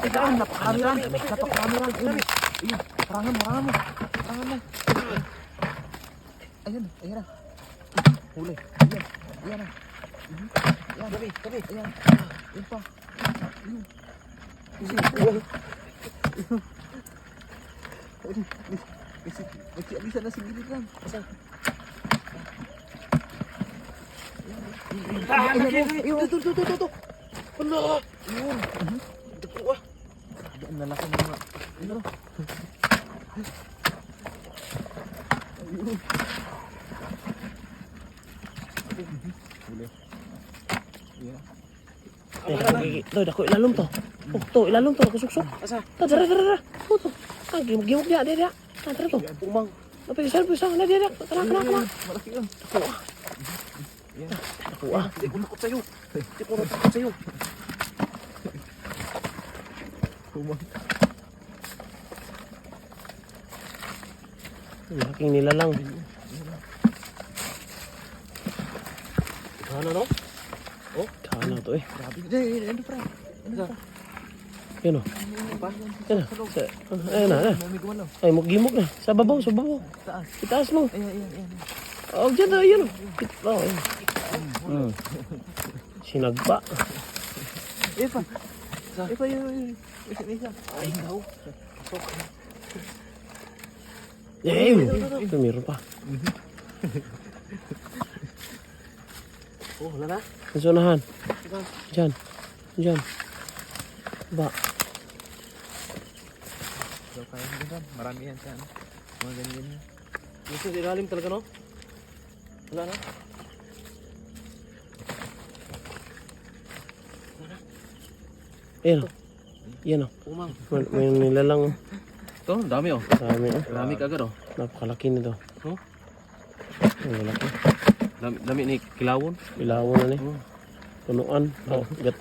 Napakarami lang. Ayun, parangan mo. Ayun na. Huli. Ayan na. Tabi. Ayan. Ayun pa. Ayun. Nagsialisan na si gilid lang. Ayun. Ito. Wala. Yun. Dito ah. Ang lalaki ng mga... Ayun. Huli. Ito, dako ilalom to. Oh, to ilalom to, kusuksok. Asa? Dara. To. Gimok dia. Tara to. Umang. Tapi pisang na dia. Kana. Malaki yun. Ako ah. Hindi ko nakot sa'yo. Umang. Laking nilalang. Ano no? Kana to eh. Grabe. Ano pa? Yun o. Pa? Yan na. Ayan na. May gumalaw. Ay, gimok na. Sa babaw. Taas. Itaas mo. Ayan. Oh, dyan na. Yun o. Oh, ayun. Sinagpa. Ipa. Yun. Isa. Ay, daw. Ito meron pa. Oh, wala na. Sa sunahan. Dyan. Ba. So, kaya mo dyan. Marami yan sa ano. Mga ganyan. Gusto ilalim talaga no? Wala na. Ayan o. Yan o. Umang. May nilalang. Ito, dami oh. Dami o. Dami kagad oh. Napakalaki nito. Oh? Ang lalaki. Dami ni kilawon. Ilawan na ni. Punuan. Oh, gat.